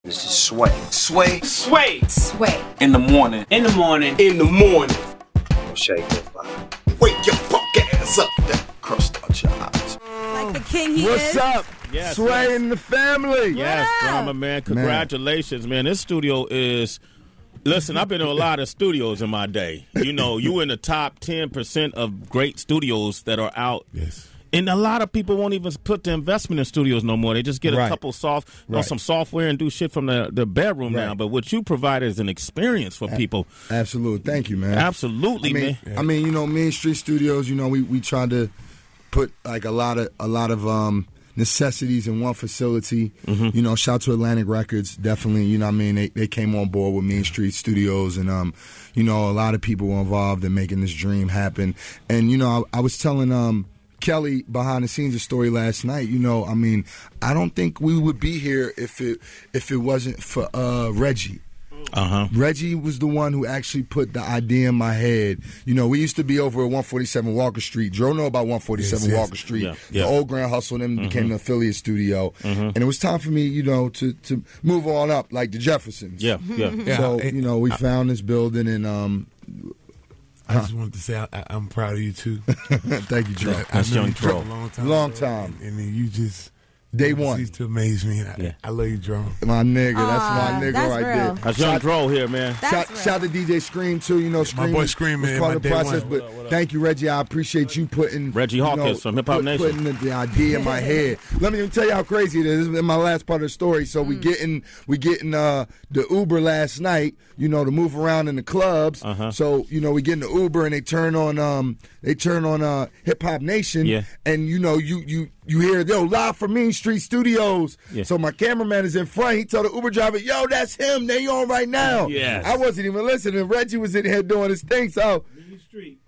This is Sway. Sway. Sway. Sway. In the morning. In the morning. In the morning. Don't shake your body. Wake your fuck ass up. That crust out your eyes. Like the king he What's is. up? Yes, Sway and the family. Yes, drama man. Congratulations, man. This studio is. Listen, I've been to a lot of studios in my day. You know, you in the top 10% of great studios that are out. Yes. And a lot of people won't even put the investment in studios no more. They just get a Right. couple some software and do shit from the bedroom now. But what you provide is an experience for people. Absolutely. Thank you, man. Absolutely, man. I mean, you know, Main Street Studios, you know, we tried to put like a lot of necessities in one facility. Mm-hmm. You know, shout out to Atlantic Records, definitely. You know what I mean? They came on board with Main Street Studios, and you know, a lot of people were involved in making this dream happen. And you know, I was telling Kelly behind the scenes a story last night. You know, I mean, I don't think we would be here if it wasn't for Reggie. Reggie was the one who actually put the idea in my head. You know, we used to be over at 147 Walker Street. Joe know about 147 Walker Street. Yeah. The old Grand Hustle, then became an affiliate studio. And it was time for me, you know, to move on up like the Jeffersons. Yeah. So, you know, we found this building, and I just wanted to say I'm proud of you too. thank you, Joe. That's Young Dro. Long time. And then you just Day one. cease to amaze me. I love you, Dro. My nigga, that's my nigga that's right real. there. That's Young Dro here, man. Shout to DJ Scream too. You know, Scream boy was Scream, was man, part my of the day process. one. But thank you, Reggie. I appreciate you putting Reggie Hawkins from Hip Hop Nation. putting the idea in my head. Let me tell you how crazy it is. This is in my last part of the story. So we getting the Uber last night. You know, to move around in the clubs. So you know, we get in the Uber and they turn on Hip Hop Nation. Yeah. And you know, you hear, yo, live from Main Street Studios. Yeah. So my cameraman is in front. He told the Uber driver, yo, that's him. They on right now. Yes. I wasn't even listening. Reggie was in here doing his thing. So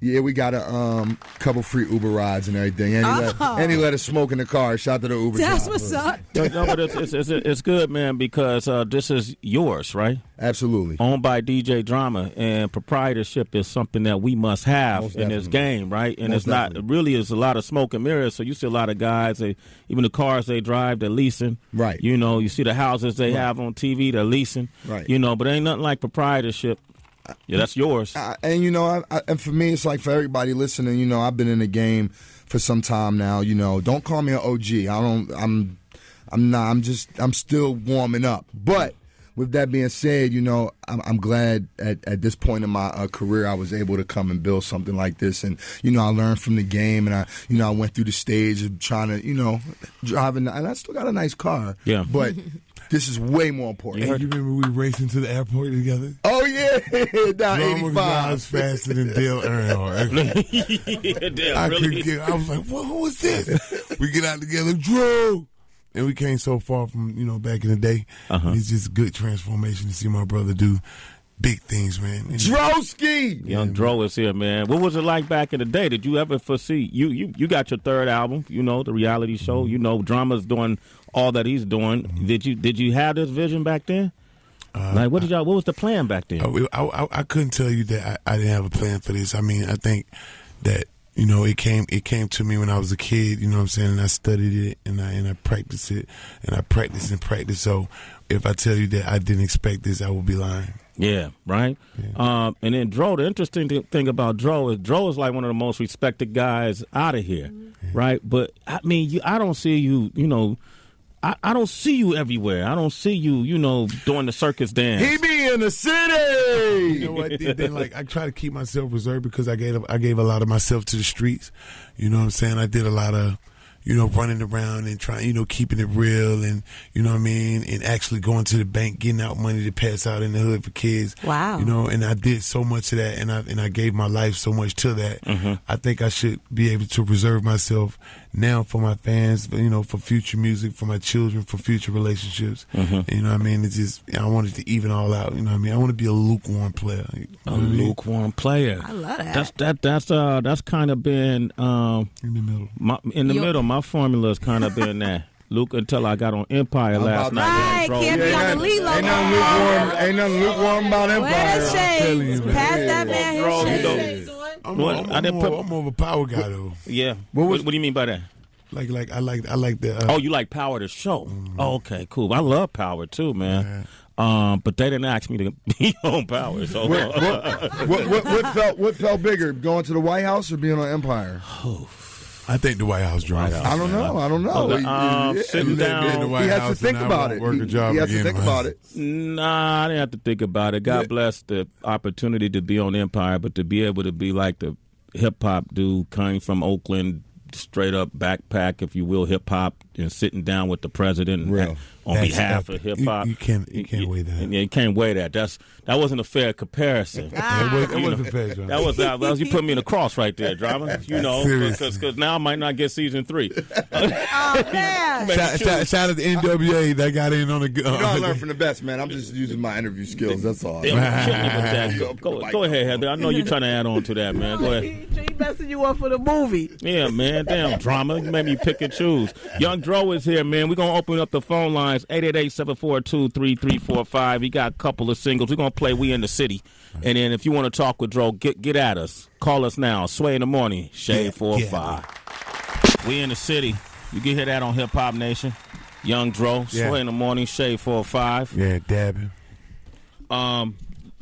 yeah, we got a couple free Uber rides and everything. And he let us smoke in the car. Shout out to the Uber That's driver. what's up. No, but it's good, man, because this is yours, right? Absolutely. Owned by DJ Drama, and proprietorship is something that we must have Most in this definitely. game, right? And Most it's not definitely. really is a lot of smoke and mirrors. So you see a lot of guys, even the cars they drive, they're leasing. Right. You know, you see the houses they have on TV, they're leasing. Right. You know, but ain't nothing like proprietorship. Yeah, that's yours. And you know, and for me, it's like for everybody listening. You know, I've been in the game for some time now. You know, don't call me an OG. I'm not. I'm still warming up. But with that being said, you know, I'm glad at this point in my career I was able to come and build something like this. And you know, I learned from the game, and I went through the stage of trying to, you know, driving, and I still got a nice car. Yeah. But this is way more important. Hey, you remember we racing to the airport together? Oh yeah, down Drama 85. drives faster than Dale Earnhardt. Damn, I really? couldn't get. I was like, "What? Who was this?" We get out together, Drew, and we came so far from back in the day. It's just good transformation to see my brother do big things, man. And Drowski. Young Dro is here, man. What was it like back in the day? Did you ever foresee you got your third album? You know, the reality show. You know, Drama's doing all that he's doing. Did you have this vision back then? Like, what was the plan back then? I couldn't tell you that I didn't have a plan for this. I mean, I think that it came to me when I was a kid. You know what I'm saying? And I studied it and I practiced it and I practiced and practiced. So if I tell you that I didn't expect this, I would be lying. Yeah, right? Yeah. And then Dro, the interesting thing about Dro is like one of the most respected guys out of here, right? But, I mean, I don't see you, you know, I don't see you everywhere. I don't see you, you know, doing the circus dance. He be in the city. You know what? Then, like, I try to keep myself reserved because I gave a lot of myself to the streets. You know what I'm saying? I did a lot of, running around and trying, keeping it real and, you know what I mean, and actually going to the bank, getting out money to pass out in the hood for kids. Wow. And I did so much of that and I gave my life so much to that. I think I should be able to reserve myself now for my fans, for future music, for my children, for future relationships. And, you know what I mean? It's just, I wanted to even all out. You know what I mean? I want to be a lukewarm player. A lukewarm player. I love that. That's kind of been in the middle. in the middle. My formula has kind of been that. Luke until I got on Empire last night. Right, Bro, can't be on the lead logo. Ain't nothing lukewarm about Empire. Where the telling you, shades? man. Pass that man Bro, his you know- shades. I'm more of a power guy, though. Yeah. What do you mean by that? Like I like the. Oh, you like Power the show? Oh, okay, cool. I love Power too, man. But they didn't ask me to be on Power. So what felt bigger, going to the White House or being on Empire? I think the White House drive. I don't know. Sitting down. He had to think about it. He had to think about it. Nah, I didn't have to think about it. God bless the opportunity to be on Empire, but to be able to be like the hip hop dude coming from Oakland, straight up backpack, if you will, hip hop, and sitting down with the president on behalf of hip hop. You can't weigh that. You can't weigh that. That wasn't a fair comparison. It wasn't fair, John. That was you put me in a cross right there, drama. You know, because now I might not get season 3. Oh man! Shout out to NWA that got in on the. You know, I learned from the best, man. I'm just using my interview skills. That's all. Go ahead, Heather. I know you're trying to add on to that, man. Go ahead. He messing you up for the movie. Yeah, man. Damn, drama. You made me pick and choose. Young Dro is here, man. We're going to open up the phone lines, 888-742-3345. He got a couple of singles. We're going to play We in the City. And then if you want to talk with Dro, get at us. Call us now. Sway in the morning, Shade 405. We in the City. You can hear that on Hip Hop Nation. Young Dro, Sway in the morning, Shade 405. Yeah, dabbing.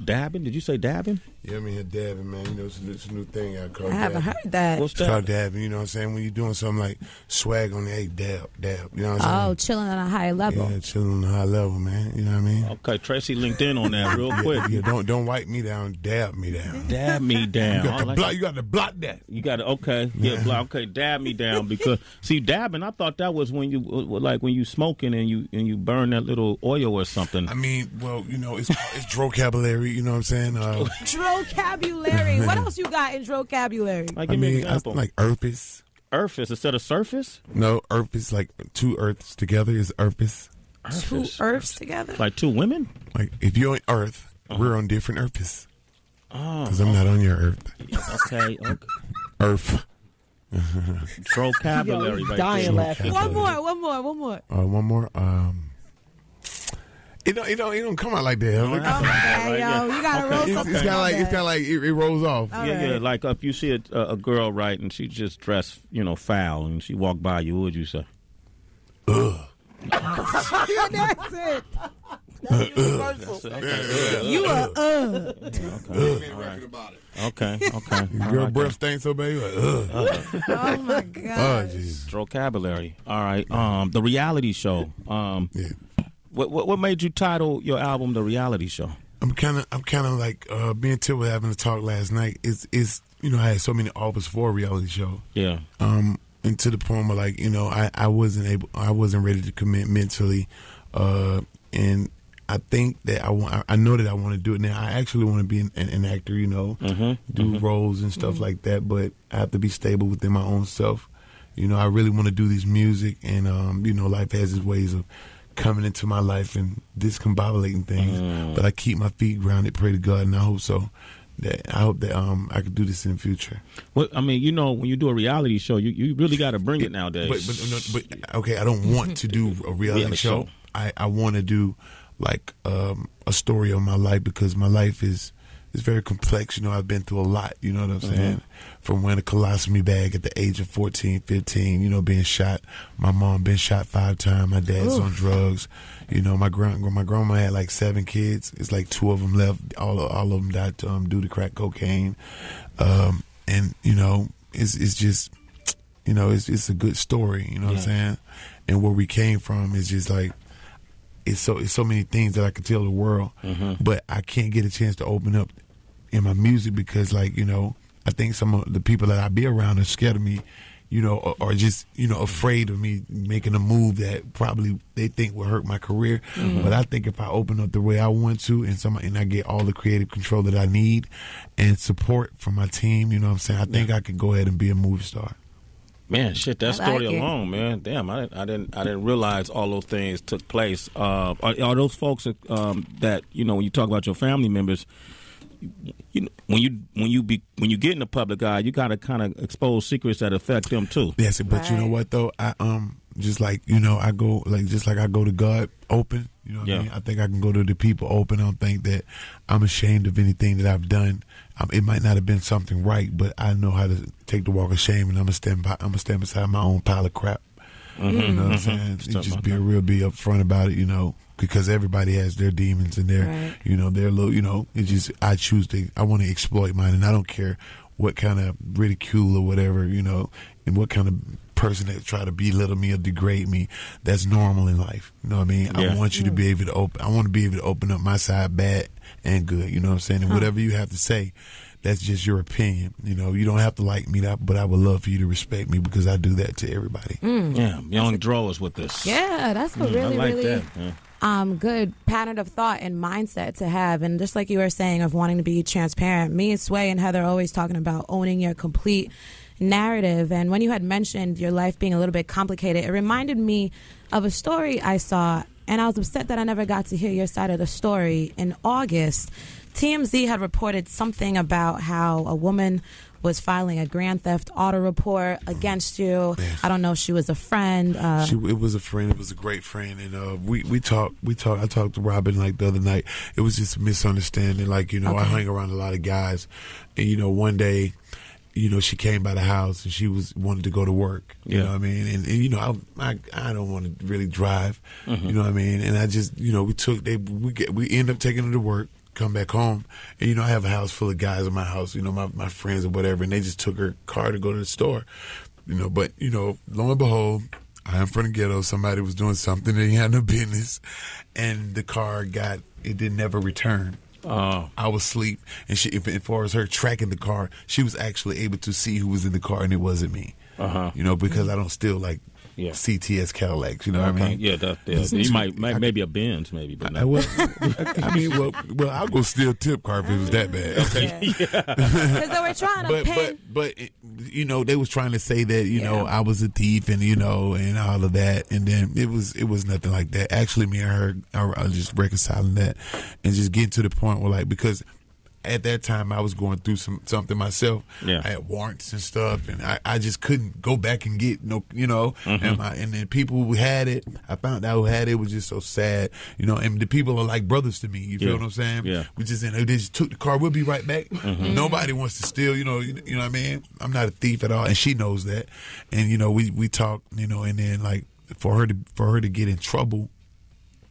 Dabbing? Did you say dabbing? Yeah, I mean, dabbing, man. You know, it's a new thing out called I haven't heard that. What's It's that? called dabbing. You know what I'm saying? When you're doing something like swag on the dab. You know what I'm saying? Oh, chilling on a high level. Yeah, chilling on a high level, man. You know what I mean? Okay, Tracy linked in on that real quick. Yeah, don't wipe me down, dab me down. Dab me down. You got to block that. You got to, okay. Yeah, block. Okay, dab me down. Because, see, dabbing, I thought that was when you smoking and you burn that little oil or something. I mean, well, you know, it's vocabulary, you know what I'm saying? Vocabulary. What else you got in vocabulary? Like, give me an example. Like Earthis. Earthis instead of surface? No, Earthis, like two Earths together is Earthis. Two Earths together? Like two women? Like, if you're on Earth, we're on different Earthis. Oh. Because I'm not on your Earth. Okay. Earth. Vocabulary right dying there. laughing. One more. One more. It don't come out like that. Okay, yo, you gotta roll something. It's kind of like it rolls off. Yeah. Like if you see a girl, right, and she just dressed, foul, and she walked by you, what would you say? Ugh. That's it. You are Okay. Girl breath stinks so bad. Oh my god. Vocabulary. All right. The reality show. Yeah. What made you title your album The Reality Show? I'm kind of like me and Till were having a talk last night. Is I had so many offers for a reality show. Yeah. And to the point where like I wasn't ready to commit mentally, and I think that I know that I want to do it now. I actually want to be an actor, do roles and stuff like that. But I have to be stable within my own self. I really want to do this music, and life has its ways of coming into my life and discombobulating things, but I keep my feet grounded. Pray to God, and I hope so. I hope that I could do this in the future. Well, I mean, when you do a reality show, you really got to bring it nowadays. But okay, I don't want to do a reality show. I want to do like a story of my life, because my life is very complex. I've been through a lot. You know what I'm saying? From wearing a colostomy bag at the age of 14, 15, being shot. My mom been shot 5 times. My dad's on drugs. My grandma had like 7 kids. It's like 2 of them left. All of them died due to crack cocaine. And it's just, it's a good story. You know what I'm saying? And where we came from is just like, it's so many things that I could tell the world, but I can't get a chance to open up in my music because, like, I think some of the people that I be around are scared of me, or just, afraid of me making a move that probably they think will hurt my career. But I think if I open up the way I want to, and I get all the creative control that I need and support from my team, you know what I'm saying? I think I could go ahead and be a movie star. Man, shit, that story alone, man. Damn, I didn't realize all those things took place. Are those folks that when you talk about your family members, when you get in the public eye, you gotta kind of expose secrets that affect them too. Yes, but you know what though, I just like I go I go to God open. You know what I mean? I think I can go to the people open. I don't think that I'm ashamed of anything that I've done. It might not have been something right, but I know how to take the walk of shame, and I'm gonna stand beside my own pile of crap. You know what I'm saying? Just be upfront about it, you know, because everybody has their demons and their, you know, their little, you know, it's just, I want to exploit mine, and I don't care what kind of ridicule or whatever, you know, and what kind of person that try to belittle me or degrade me. That's normal in life. You know what I mean? I want you to be able to open up my side, bad and good. You know what I'm saying? And whatever you have to say, that's just your opinion. You know, you don't have to like me, but I would love for you to respect me, because I do that to everybody. Yeah, young drawers with this. Yeah, that's a really, like really good pattern of thought and mindset to have. And just like you were saying, of wanting to be transparent, me and Sway and Heather are always talking about owning your complete narrative. And when you had mentioned your life being a little bit complicated, it reminded me of a story I saw, and I was upset that I never got to hear your side of the story. In August, TMZ had reported something about how a woman was filing a grand theft auto report against you. Yes. I don't know if she was a friend. It was a friend. It was a great friend, and we talked. I talked to Robin like the other night. It was just a misunderstanding. Like, you know, I hang around a lot of guys, and you know, one day, you know, she came by the house and she wanted to go to work. You know what I mean? And you know, I don't want to really drive. You know what I mean? And I just, you know, we end up taking her to work, come back home, and you know, I have a house full of guys in my house, you know, my friends or whatever, and they just took her car to go to the store. You know, but you know, lo and behold, I am from the ghetto. Somebody was doing something they had no business, and the car didn't never return. I was asleep, and as far as her tracking the car, she was actually able to see who was in the car, and it wasn't me. You know, because I don't steal like CTS Cadillacs, you know what I mean? Yeah, you might maybe a Benz, maybe, but no. Well, I'll go steal tip car if it was that bad. Because they were trying to pin. But you know, they was trying to say that, you know, I was a thief, and you know, and all of that, and then it was nothing like that. Actually, me and her are just reconciling that and just getting to the point where, like, because at that time I was going through something myself. I had warrants and stuff, and I just couldn't go back and get you know. And then people who had it, I found out who had it, was just so sad, you know. And the people are like brothers to me. You feel what I'm saying? We just they just took the car. We'll be right back. Nobody wants to steal. You know what I mean? I'm not a thief at all, and she knows that. And you know, we talk. You know, and then like for her to get in trouble,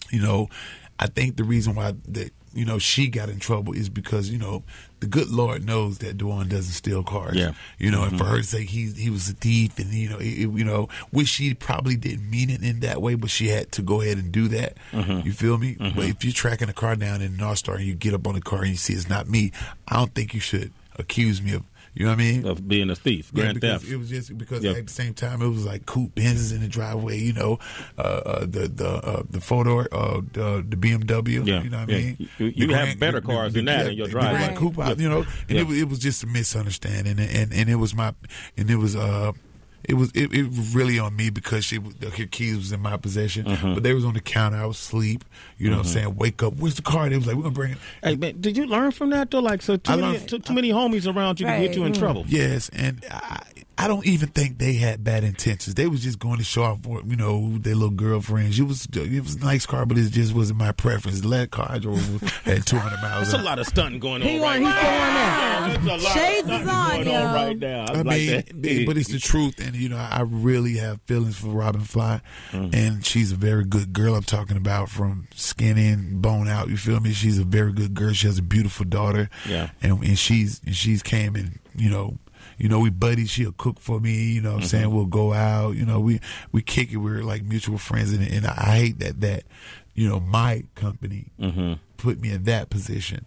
you know, I think the reason why that, you know, she got in trouble is because, you know, the good Lord knows that Dwan doesn't steal cars. You know, and for her to say he was a thief, and you know, you know, which she probably didn't mean it in that way, but she had to go ahead and do that. You feel me? But if you're tracking a car down in North Star and you get up on the car and you see it's not me, I don't think you should accuse me of, you know what I mean? Of being a thief, grand theft. It was just because at the same time it was like coupe Benzes in the driveway, you know, the photo, the BMW. You know what I mean? You have better cars than that in your driveway. The coupe, you know, and it was just a misunderstanding, and it was it was really on me because her keys was in my possession, but they was on the counter. I was asleep. You know what I'm saying? Wake up. Where's the car? They was like, we're going to bring it. Hey, man, did you learn from that, though? Like, so too many homies around you to get you in trouble. Yes, and I don't even think they had bad intentions. They was just going to show off, you know, their little girlfriends. It was a nice car, but it just wasn't my preference. The last car I drove had 200 miles. There's a lot of stunting going on right now. Shades is on, yo. Right now. I mean, but it's the truth, and you know, I really have feelings for Robin Fly, and she's a very good girl. I'm talking about from skin in, bone out. You feel me? She's a very good girl. She has a beautiful daughter. And she's came and you know, we buddies. She'll cook for me. You know what I'm saying? We'll go out. You know, we kick it. We're like mutual friends. And I hate that, you know, my company put me in that position.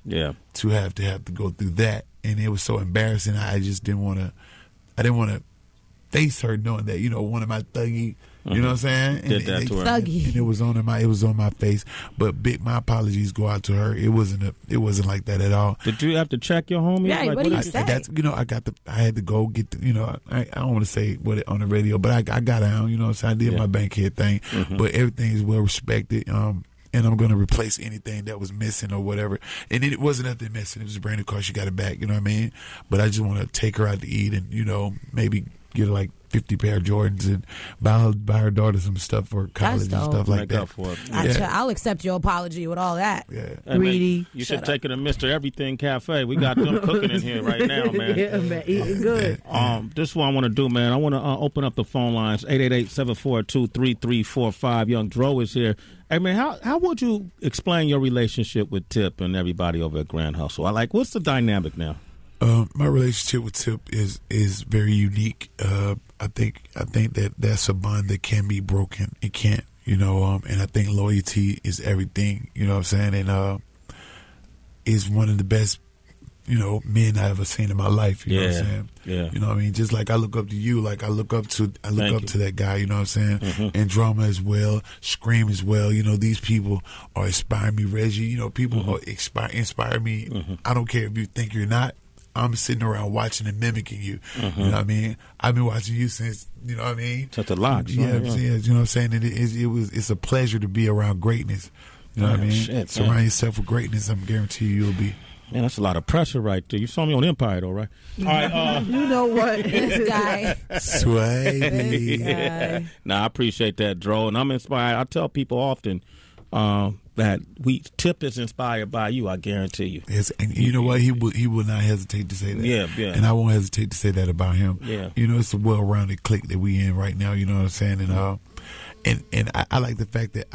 To have to go through that. And it was so embarrassing. I just didn't want to face her knowing that, you know, one of my thuggy, you know what I'm saying? Did that to her. Thuggy. And it was on my face. But my apologies go out to her. It wasn't like that at all. Did you have to check your homies? Yeah, like, what did you say? You know, I had to go get the, you know, I don't want to say what on the radio, but I got down, you know what I'm saying? I did my bankhead thing. But everything is well respected. And I'm going to replace anything that was missing or whatever. And it wasn't nothing missing. It was a brand new car. She got it back, you know what I mean? But I just want to take her out to eat and, you know, maybe get her like 50 pair of Jordans and buy her daughter some stuff for college and stuff like that. I'll accept your apology with all that. Yeah. Hey, Greedy. Man, you should take it to Mr. Everything Cafe. We got them cooking in here right now, man. Yeah, man, eating good. This is what I want to do, man. I want to open up the phone lines. 888-742-3345. Young Dro is here. Hey, man, how would you explain your relationship with Tip and everybody over at Grand Hustle? What's the dynamic now? My relationship with Tip is very unique. I think that's a bond that can be broken. It can't, and I think loyalty is everything. You know what I'm saying? And is one of the best, men I ever seen in my life. You know what I'm saying? Yeah. You know what I mean? Just like I look up to you, like I look up to that guy. You know what I'm saying? Mm-hmm. And Drama as well, Scream as well. These people are inspiring me. Reggie, people are inspire me. Mm-hmm. I don't care if you think you're not. I'm sitting around watching and mimicking you. Mm-hmm. You know what I mean? I've been watching you since, you know what I mean? Since the locks. Yeah, you know what I'm saying? It's a pleasure to be around greatness. You know what I mean? Shit, surround yourself with greatness. I'm guarantee you'll be. Man, that's a lot of pressure right there. You saw me on Empire, though, right? All right. You know what? This guy. Sway. Nah, I appreciate that, Dro, and I'm inspired. I tell people often that Tip is inspired by you. I guarantee you. Yes, and you know what? He will not hesitate to say that. Yeah. And I won't hesitate to say that about him. Yeah. It's a well-rounded clique that we in right now. You know what I'm saying? And I like the fact that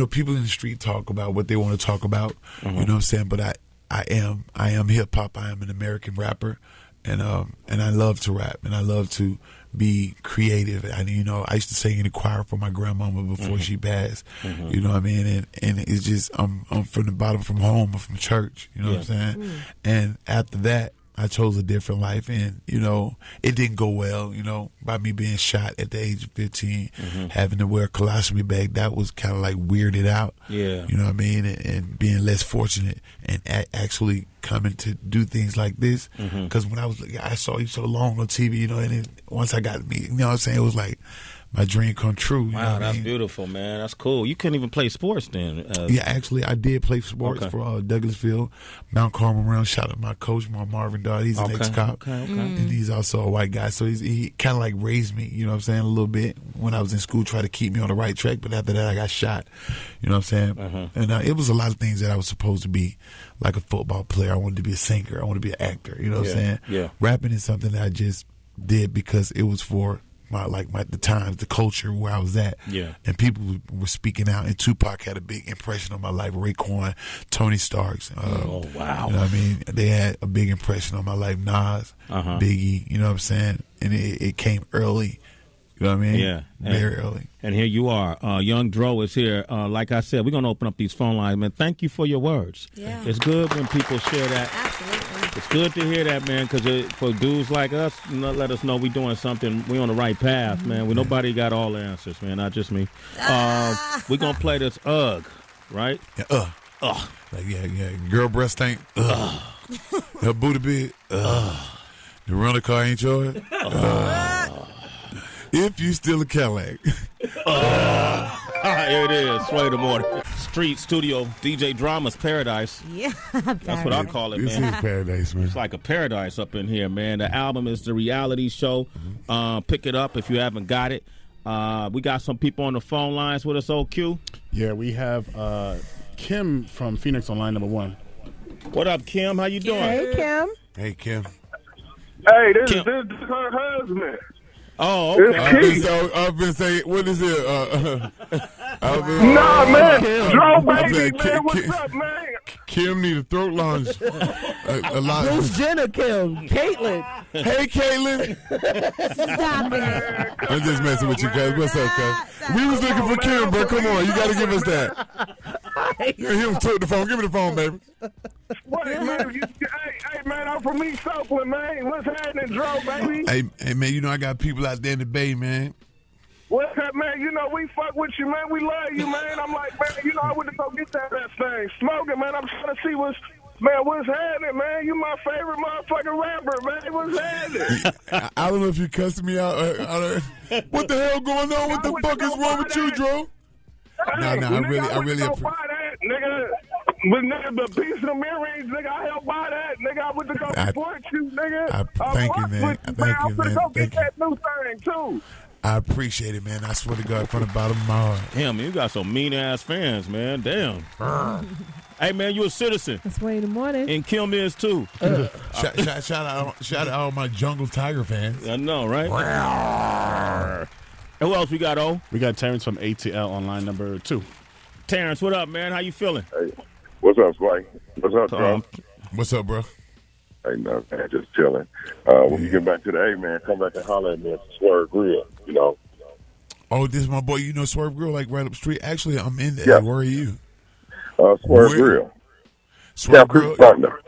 people in the street talk about what they want to talk about. Mm-hmm. You know what I'm saying? But I am hip hop. I am an American rapper, and I love to rap and I love to be creative. I used to sing in the choir for my grandmama before she passed. Mm-hmm. You know what I mean? And it's just I'm from the bottom, from home, or from church. You know what I'm saying? Mm. And after that, I chose a different life, and it didn't go well. By me being shot at the age of 15, having to wear a colostomy bag, that was kind of like weirded out. Yeah, you know what I mean, and being less fortunate, and actually coming to do things like this. Because when I saw you so long on TV, and then once I got me, what I'm saying, it was like my dream come true. Wow, that's beautiful, man. That's cool. You couldn't even play sports then. Yeah, actually, I did play sports for Douglasville, Mount Carmel round. Shout out my coach, Marvin Dodd. He's an ex-cop. And he's also a white guy. So he kind of like raised me, you know what I'm saying, a little bit when I was in school, tried to keep me on the right track. But after that, I got shot. You know what I'm saying? And it was a lot of things that I was supposed to be, like a football player. I wanted to be a singer. I wanted to be an actor. You know what I'm saying? Yeah. Rapping is something that I just did because it was for the times, the culture where I was at. Yeah. And people were speaking out, and Tupac had a big impression on my life. Raekwon, Tony Starks. Oh, wow. You know what I mean? They had a big impression on my life. Nas, Biggie, you know what I'm saying? And it came early. You know what I mean? Yeah. Very early. And here you are. Young Dro is here. Like I said, we're going to open up these phone lines, man. Thank you for your words. Yeah. It's good when people share that. Absolutely. It's good to hear that, man, because for dudes like us, let us know we're doing something. We're on the right path, man. Nobody got all the answers, man, not just me. We're going to play this right? Yeah, Like, yeah. Girl breast ain't. Her booty big. The rental car ain't yours. If you steal a Cadillac. Here it is, Sway the Morning. Street Studio, DJ Drama's Paradise. Yeah, that's what I call it, man. This is paradise, man. It's like a paradise up in here, man. The album is The Reality Show. Pick it up if you haven't got it. We got some people on the phone lines with us, OQ. Yeah, we have Kim from Phoenix on line number 1. What up, Kim? How you doing? Hey, Kim. Hey, Kim. Hey, this is her husband. Oh, okay. I've been saying, what is it? Nah, man. Dro, baby, man. What's up, man? Kim need a throat lounge. a lot. Bruce Jenner, Kim. Caitlin. Hey, Caitlin. Stop it. I'm just messing with you, guys. What's up, cuz? We was looking for Kim, bro. Come on. You got to give us that. Him took the phone. Give me the phone, baby. Wait, man. Hey, man, I'm from East Oakland, man. What's happening, Dro, baby? Hey, man, I got people out there in the Bay, man. What's up, man? We fuck with you, man. We love you, man. I'm like, man, I went to go get that thing. Smoking, man. I'm trying to see what's happening, man. You my favorite motherfucking rapper, man. What's happening? I don't know if you cussing me out. What the hell going on? What the fuck is wrong with you, Dro? No, I really appreciate that, nigga. But nigga, the piece of the earrings, nigga, I helped buy that. Nigga, I went to go support you, nigga. Thank you, man. Thank you, I'm gonna man. go get Thank you. that new thing too. I appreciate it, man. I swear to God, from the bottom of my heart. Damn, man, you got some mean ass fans, man. Damn. Hey, man, you a citizen. That's Sway in the morning. And Kim is too. Shout out all my Jungle Tiger fans. I know, right? Who else we got, O? We got Terrence from ATL on line number 2. Terrence, what up, man? How you feeling? Hey, what's up, Sway? What's up, bro? What's up, bro? Hey, no, man, just chilling. When you get back to the A, man, come back and holler at me at the Swerve Grill, you know. Oh, this is my boy. You know Swerve Grill, like right up the street. Actually, I'm in there. Yeah. Where are you? Swerve Grill. Swerve Grill. Thunder.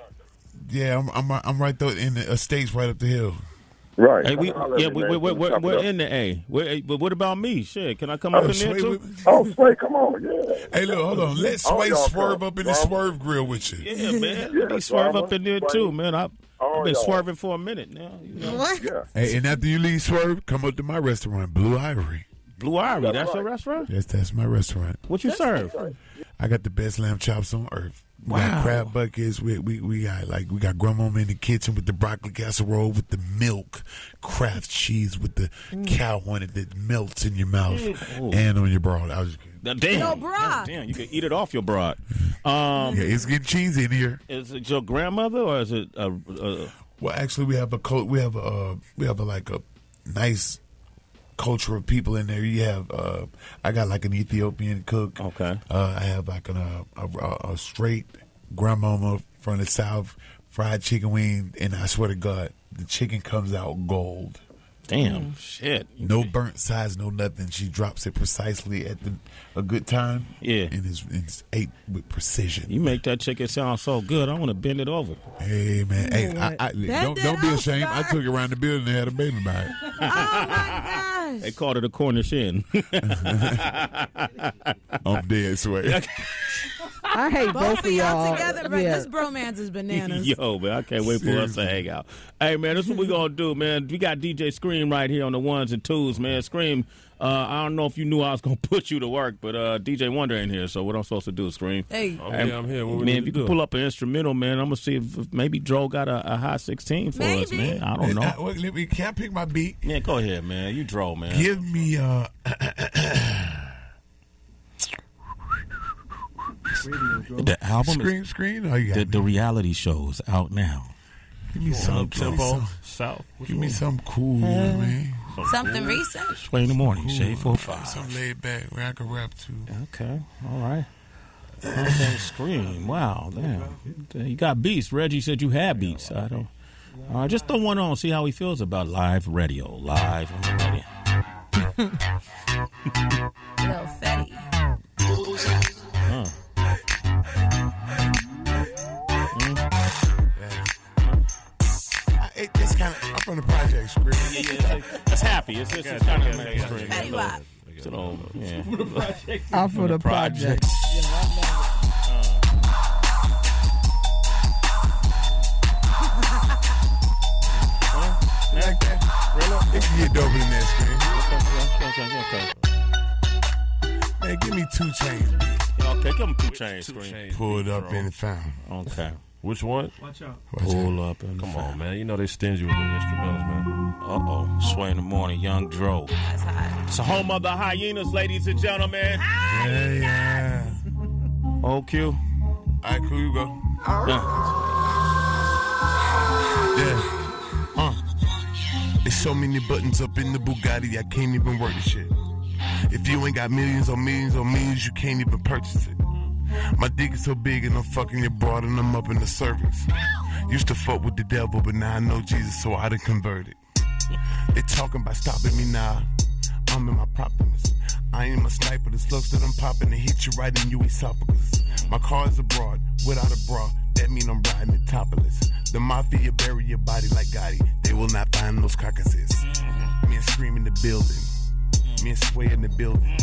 Yeah, I'm right there in the estates, right up the hill. Right. Hey, we're in the A. But what about me? Shit, can I come up in there too? Oh, Sway, come on, yeah. Hey, look, hold on. Let Sway swerve up in the Swerve Grill with you. Yeah, man. Let me swerve up in there too, man. I've been swerving for a minute now. You know? What? Yeah. Hey, and after you leave Swerve, come up to my restaurant, Blue Ivory. Blue Ivory, that's your restaurant? Yes, that's my restaurant. What you serve? I got the best lamb chops on earth. We Wow. got crab buckets. We got grandmama in the kitchen with the broccoli casserole with the milk, Kraft cheese with the cow on it that melts in your mouth and on your broad. I was just kidding. Damn. No, broad. Damn, you can eat it off your broad. Yeah, it's getting cheesy in here. Is it your grandmother or is it Well, actually, we have a nice culture of people in there. You have I got like an Ethiopian cook. Okay. I have like a straight grandmama from the South, fried chicken wing, and I swear to God, the chicken comes out gold. Damn, shit. No burnt sides, no nothing. She drops it precisely at a good time. Yeah. And it's ate with precision. You make that chicken sound so good. I want to bend it over. Hey, man. Hey, don't be ashamed. I took it around the building and had a baby by it. Oh, my gosh. They called it a Cornish hen. I'm dead, Sway. I hate both of y'all. together, bro. This bromance is bananas. Yo, man, I can't wait for us to hang out. Hey, man, this is what we're going to do, man. We got DJ Scream right here on the ones and twos, man. Scream, I don't know if you knew I was going to put you to work, but DJ Wonder in here, so what I'm supposed to do, Scream? Hey. I'm here. Man, if you can pull up an instrumental, man, I'm going to see if maybe Dro got a high 16 for us, man. I don't know. Can I pick my beat? Yeah, go ahead, man. You Dro, man. Give me the album Scream. Oh, you got the reality show's out now. Give me some tempo. South. Give me something cool, man. Something recent. Sway in the morning, Shade 45. Something laid back where I can rap to. Okay, all right. Okay, Scream. Wow, damn. You got beats. Reggie said you had beats. I don't. All right, just throw one on. See how he feels about live radio. Live on the radio. Lil Fetty. It's kind of. I'm from the project, Scream. Yeah, it's happy. It's kind of mainstream. Fetty Wap. So, yeah. I'm for the project. Like that? Really? It can get dope in that, Scream. Man, give me 2 Chainz. Okay, give him 2 Chainz, Scream. Pulled up and found. Okay. Which one? Watch out. Pull up and come on, man. You know they stingy with them instrumentals, man. Uh-oh. Sway in the morning, Young Dro. That's hot. It's the home of the hyenas, ladies and gentlemen. Yeah. OQ. All right, cool, you go. There's so many buttons up in the Bugatti, I can't even work the shit. If you ain't got millions on millions on millions, you can't even purchase it. My dick is so big and I'm fucking your broad and I'm up in the service. Used to fuck with the devil, but now I know Jesus, so I done converted. They talking about stopping me now. I'm in my properties. I ain't a sniper, the slugs that I'm popping and hit you right in your esophagus. My car is abroad, without a bra, that mean I'm riding it topless. The mafia bury your body like Gotti, they will not find those carcasses. Me and Scream in the building, me and Sway in the building.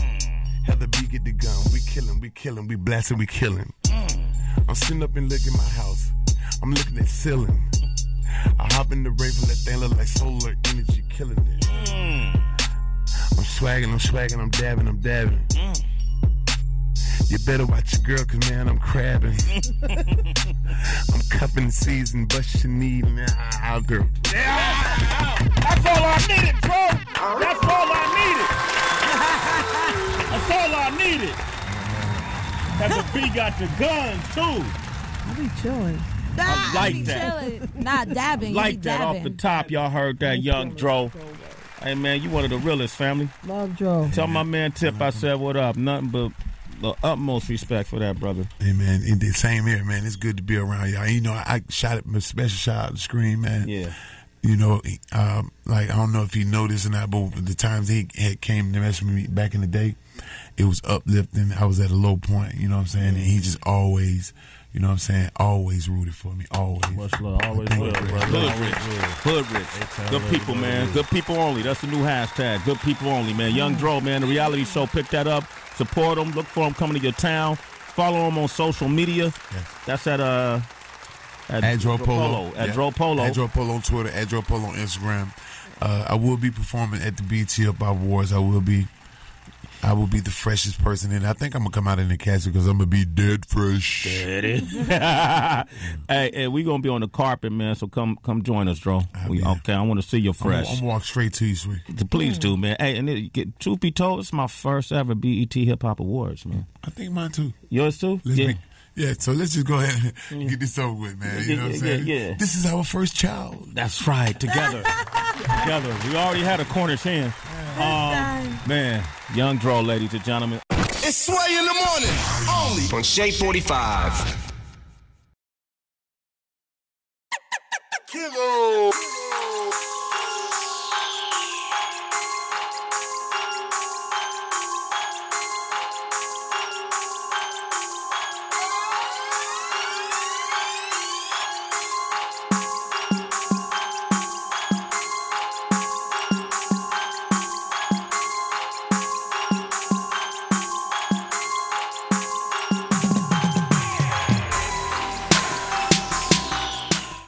Heather B get the gun, we killing, we blasting, we killing. I'm sitting up and looking at my house, I'm looking at ceiling. I hop in the Raven, that thing look like solar energy, killing it. I'm swagging, I'm dabbing. You better watch your girl, cause man, I'm crabbing. I'm cupping the season, bust your knee now, girl. Yeah, that's all I needed, bro. That's all I needed. That's all I needed. That the B got the guns too. I be chilling. I like that. Chilling. Not dabbing. Like that off the top, y'all heard that, Young Dro. Hey man, you one of the realest, family. Love Dro. Tell my man Tip I said what up. Nothing but the utmost respect for that, brother. Hey man, the same here, man. It's good to be around y'all. You know, I shot it, a special shout out to Scream, man. Yeah. You know, like I don't know if he noticed or not, but the times he had came to mess with me back in the day, it was uplifting. I was at a low point, you know what I'm saying? And he just always, you know what I'm saying, always rooted for me, always. Much love, always will, brother. Hood rich. Good people, man. Good people only. That's the new hashtag. Good people only, man. Young Dro, man. The reality show, pick that up. Support him. Look for him coming to your town. Follow him on social media. Yes. That's at Dro Polo. At Dro Polo. At Dro Polo on Twitter. At Dro Polo on Instagram. I will be performing at the BET Up Awards. I will be the freshest person in. I think I'm gonna come out in the casket because I'm gonna be dead fresh. Hey, we gonna be on the carpet, man. So come join us, Dro. Okay, I want to see you fresh. I'm gonna walk straight to you, sweet. Please do, man. Hey, and truth be told, it's my first ever BET Hip Hop Awards, man. I think mine too. Yours too? Yeah, so let's just go ahead and get this over with, man. You know what I'm saying? Yeah. This is our first child. That's right. Together. We already had a Cornish hen. Man, Young Dro, ladies and gentlemen. It's Sway in the morning, only on Shea 45. Kilo.